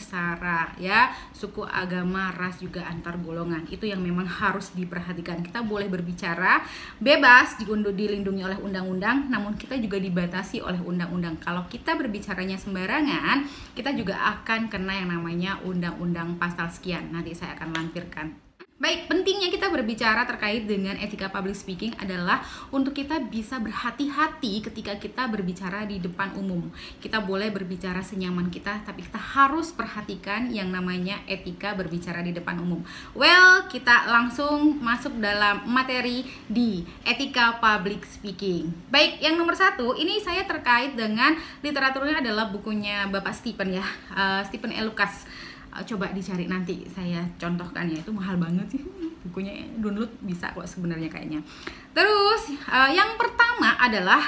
sara, ya, suku, agama, ras, juga antar golongan. Itu yang memang harus diperhatikan. Kita boleh berbicara bebas, dilindungi oleh undang-undang, namun kita juga dibatasi oleh undang-undang. Kalau kita berbicaranya sembarangan, kita juga akan kena yang namanya undang-undang pasal sekian. Nanti saya akan lampirkan. Baik, pentingnya kita berbicara terkait dengan etika public speaking adalah untuk kita bisa berhati-hati ketika kita berbicara di depan umum. Kita boleh berbicara senyaman kita, tapi kita harus perhatikan yang namanya etika berbicara di depan umum. Well, kita langsung masuk dalam materi di etika public speaking. Baik, yang nomor 1, ini saya terkait dengan literaturnya adalah bukunya Bapak Stephen, ya, Stephen E. Lucas. Coba dicari, nanti saya contohkan ya, itu mahal banget sih bukunya, download bisa kok sebenarnya kayaknya. Terus yang pertama adalah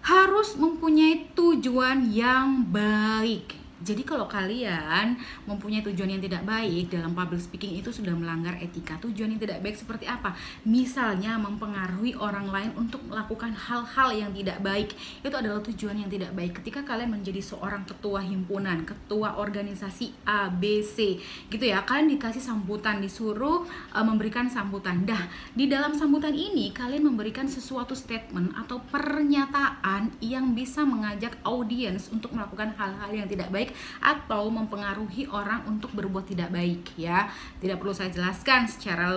harus mempunyai tujuan yang baik. Jadi kalau kalian mempunyai tujuan yang tidak baik dalam public speaking, itu sudah melanggar etika. Tujuan yang tidak baik seperti apa? Misalnya mempengaruhi orang lain untuk melakukan hal-hal yang tidak baik. Itu adalah tujuan yang tidak baik. Ketika kalian menjadi seorang ketua himpunan, ketua organisasi A, B, C, gitu ya, kalian dikasih sambutan, disuruh memberikan sambutan. Dah, di dalam sambutan ini kalian memberikan sesuatu statement atau pernyataan yang bisa mengajak audiens untuk melakukan hal-hal yang tidak baik atau mempengaruhi orang untuk berbuat tidak baik, ya. Tidak perlu saya jelaskan secara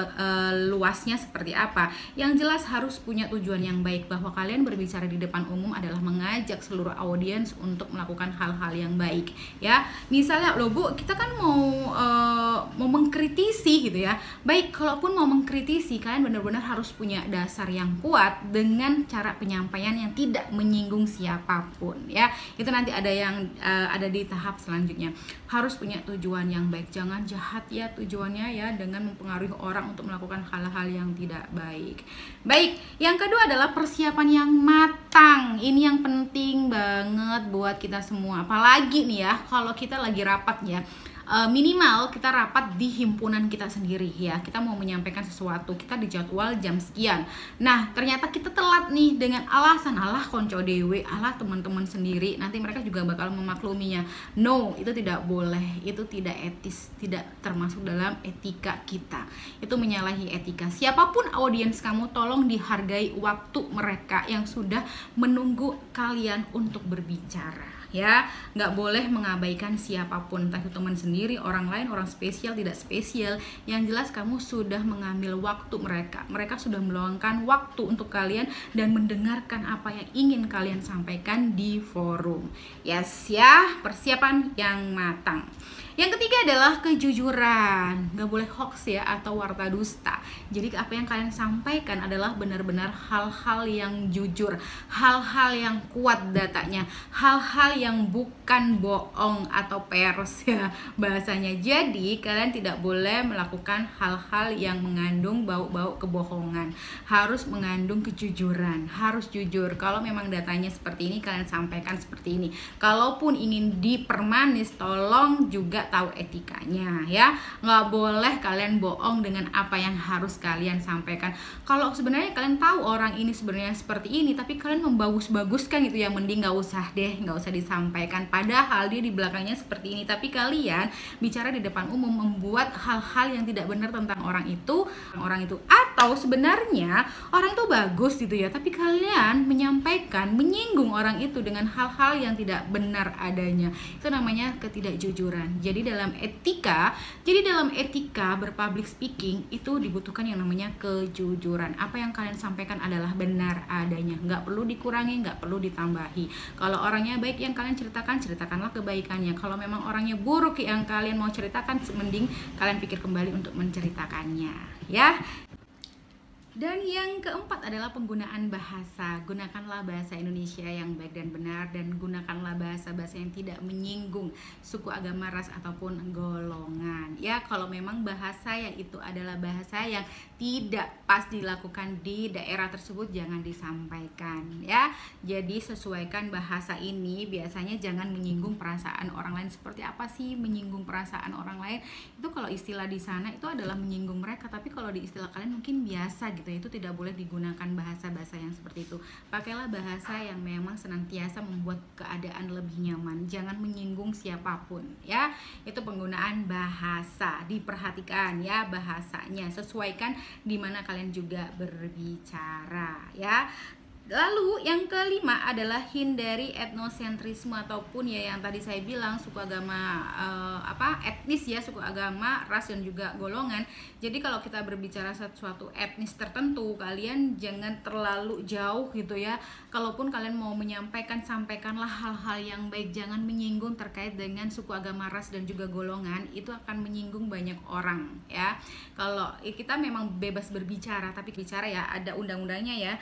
luasnya seperti apa. Yang jelas harus punya tujuan yang baik, bahwa kalian berbicara di depan umum adalah mengajak seluruh audiens untuk melakukan hal-hal yang baik, ya. Misalnya, loh Bu, kita kan mau mengkritisi gitu ya. Baik, kalaupun mau mengkritisi, kalian benar-benar harus punya dasar yang kuat dengan cara penyampaian yang tidak menyinggung siapapun, ya. Itu nanti ada yang ada di tahap selanjutnya. Harus punya tujuan yang baik, jangan jahat ya tujuannya, ya, dengan mempengaruhi orang untuk melakukan hal-hal yang tidak baik. Baik, yang kedua adalah persiapan yang matang. Ini yang penting banget buat kita semua, apalagi nih ya kalau kita lagi rapat, ya. Minimal kita rapat di himpunan kita sendiri, ya. Kita mau menyampaikan sesuatu, kita dijadwal jam sekian. Nah, ternyata kita telat nih dengan alasan alah konco dewe, alah teman-teman sendiri, nanti mereka juga bakal memakluminya. No, itu tidak boleh, itu tidak etis, tidak termasuk dalam etika kita. Itu menyalahi etika. Siapapun audiens kamu, tolong dihargai waktu mereka yang sudah menunggu kalian untuk berbicara, ya. Nggak boleh mengabaikan siapapun, entah itu teman sendiri, orang lain, orang spesial, tidak spesial. Yang jelas kamu sudah mengambil waktu mereka sudah meluangkan waktu untuk kalian dan mendengarkan apa yang ingin kalian sampaikan di forum. Yes, ya, persiapan yang matang. Yang ketiga adalah kejujuran. Nggak boleh hoax, ya, atau warta dusta. Jadi apa yang kalian sampaikan adalah benar-benar hal-hal yang jujur, hal-hal yang kuat datanya, hal-hal yang bukan bohong atau pers, ya, bahasanya. Jadi kalian tidak boleh melakukan hal-hal yang mengandung bau-bau kebohongan. Harus mengandung kejujuran, harus jujur. Kalau memang datanya seperti ini, kalian sampaikan seperti ini. Kalaupun ingin dipermanis, tolong juga tahu etikanya, ya. Nggak boleh kalian bohong dengan apa yang harus kalian sampaikan. Kalau sebenarnya kalian tahu orang ini sebenarnya seperti ini, tapi kalian membagus-baguskan, gitu ya, mending nggak usah deh, nggak usah disampaikan. Padahal dia di belakangnya seperti ini, tapi kalian bicara di depan umum membuat hal-hal yang tidak benar tentang orang itu, atau sebenarnya orang itu bagus, gitu ya, tapi kalian menyampaikan, menyinggung orang itu dengan hal-hal yang tidak benar adanya. Itu namanya ketidakjujuran. Jadi dalam etika berpublic speaking itu dibutuhkan yang namanya kejujuran. Apa yang kalian sampaikan adalah benar adanya, nggak perlu dikurangi, nggak perlu ditambahi. Kalau orangnya baik yang kalian ceritakan, ceritakanlah kebaikannya. Kalau memang orangnya buruk yang kalian mau ceritakan, mending kalian pikir kembali untuk menceritakannya, ya. Dan yang keempat adalah penggunaan bahasa. Gunakanlah bahasa Indonesia yang baik dan benar, dan gunakanlah bahasa-bahasa yang tidak menyinggung suku, agama, ras, ataupun golongan. Ya, kalau memang bahasa yang itu adalah bahasa yang tidak pas dilakukan di daerah tersebut, jangan disampaikan, ya. Jadi sesuaikan bahasa ini, biasanya jangan menyinggung perasaan orang lain. Seperti apa sih menyinggung perasaan orang lain? Itu kalau istilah di sana itu adalah menyinggung mereka, tapi kalau di istilah kalian mungkin biasa, gitu gitu ya, itu tidak boleh digunakan bahasa-bahasa yang seperti itu. Pakailah bahasa yang memang senantiasa membuat keadaan lebih nyaman, jangan menyinggung siapapun ya. Itu penggunaan bahasa, diperhatikan ya bahasanya, sesuaikan di mana kalian juga berbicara ya. Lalu yang kelima adalah hindari etnosentrisme ataupun ya yang tadi saya bilang suku agama etnis ya, suku agama, ras dan juga golongan. Jadi kalau kita berbicara suatu etnis tertentu, kalian jangan terlalu jauh gitu ya. Kalaupun kalian mau menyampaikan, sampaikanlah hal-hal yang baik, jangan menyinggung terkait dengan suku agama, ras dan juga golongan. Itu akan menyinggung banyak orang ya. Kalau kita memang bebas berbicara, tapi bicara ya ada undang-undangnya ya.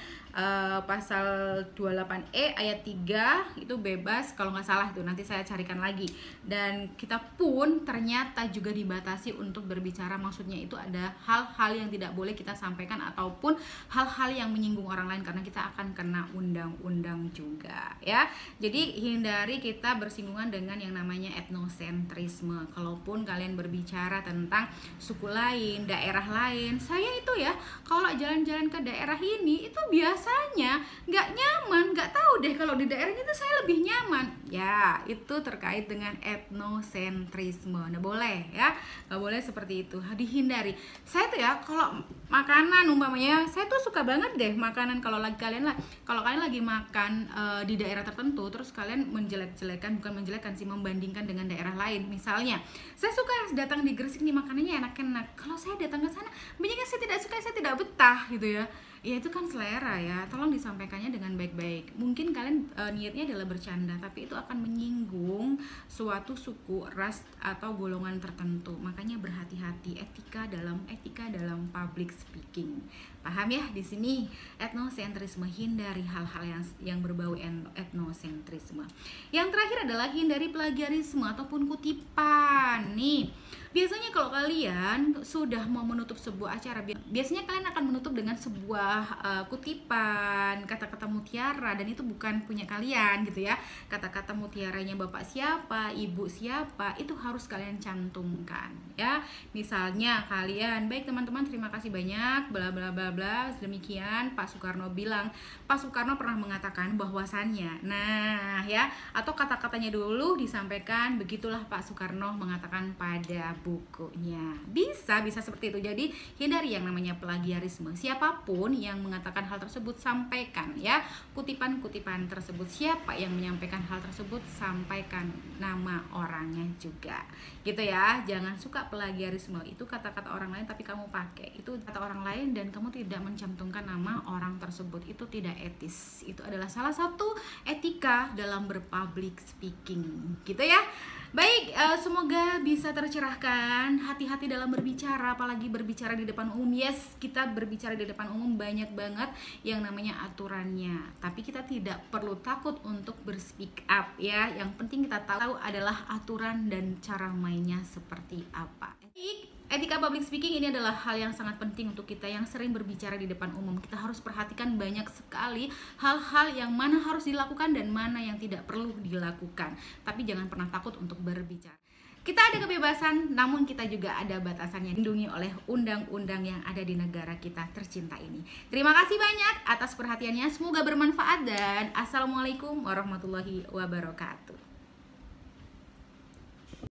Pasal 28E ayat 3 itu bebas kalau nggak salah, itu nanti saya carikan lagi. Dan kita pun ternyata juga dibatasi untuk berbicara, maksudnya itu ada hal-hal yang tidak boleh kita sampaikan ataupun hal-hal yang menyinggung orang lain, karena kita akan kena undang-undang juga ya. Jadi hindari kita bersinggungan dengan yang namanya etnosentrisme. Kalaupun kalian berbicara tentang suku lain, daerah lain, saya itu ya kalau jalan-jalan ke daerah ini itu biasanya nggak nyaman, nggak tahu deh kalau di daerah itu saya lebih nyaman ya. Itu terkait dengan etnosentrisme, nggak boleh ya, nggak boleh seperti itu, dihindari. Saya tuh ya kalau makanan umpamanya, saya tuh suka banget deh makanan kalau kalian lagi makan di daerah tertentu terus kalian menjelek-jelekan, bukan menjelekkan sih, membandingkan dengan daerah lain. Misalnya saya suka datang di Gresik nih makanannya enak-enak, kalau saya datang ke sana banyaknya saya tidak suka, saya tidak betah gitu ya. Ya itu kan selera ya, tolong disampaikannya dengan baik-baik. Mungkin kalian niatnya adalah bercanda, tapi itu akan menyinggung suatu suku, ras atau golongan tertentu. Makanya berhati-hati, etika dalam public speaking. Paham ya di sini? Etnosentrisme, hindari hal-hal yang berbau etnosentrisme. Yang terakhir adalah hindari plagiarisme ataupun kutipan. Nih, biasanya kalau kalian sudah mau menutup sebuah acara, biasanya kalian akan menutup dengan sebuah kutipan, kata-kata mutiara, dan itu bukan punya kalian gitu ya. Kata-kata mutiaranya bapak siapa, ibu siapa, itu harus kalian cantumkan ya. Misalnya kalian, baik teman-teman, terima kasih banyak bla bla bla bla, demikian Pak Soekarno bilang, Pak Soekarno pernah mengatakan bahwasannya. Nah ya, atau kata-katanya dulu disampaikan, begitulah Pak Soekarno mengatakan pada bukunya. Bisa seperti itu. Jadi hindari yang namanya plagiarisme. Siapapun yang mengatakan hal tersebut, sampaikan ya kutipan-kutipan tersebut. Siapa yang menyampaikan hal tersebut, sampaikan nama orangnya juga gitu ya. Jangan suka plagiarisme, itu kata-kata orang lain tapi kamu pakai, itu kata orang lain dan kamu tidak mencantumkan nama orang tersebut, itu tidak etis. Itu adalah salah satu etika dalam berpublic speaking gitu ya. Baik, semoga bisa tercerahkan. Hati-hati dalam berbicara, apalagi berbicara di depan umum. Yes, kita berbicara di depan umum banyak banget yang namanya aturannya, tapi kita tidak perlu takut untuk berspeak up ya. Yang penting kita tahu adalah aturan dan cara mainnya seperti apa. Etika public speaking ini adalah hal yang sangat penting untuk kita yang sering berbicara di depan umum. Kita harus perhatikan banyak sekali hal-hal yang mana harus dilakukan dan mana yang tidak perlu dilakukan. Tapi jangan pernah takut untuk berbicara. Kita ada kebebasan, namun kita juga ada batasannya, dilindungi oleh undang-undang yang ada di negara kita tercinta ini. Terima kasih banyak atas perhatiannya, semoga bermanfaat dan assalamualaikum warahmatullahi wabarakatuh.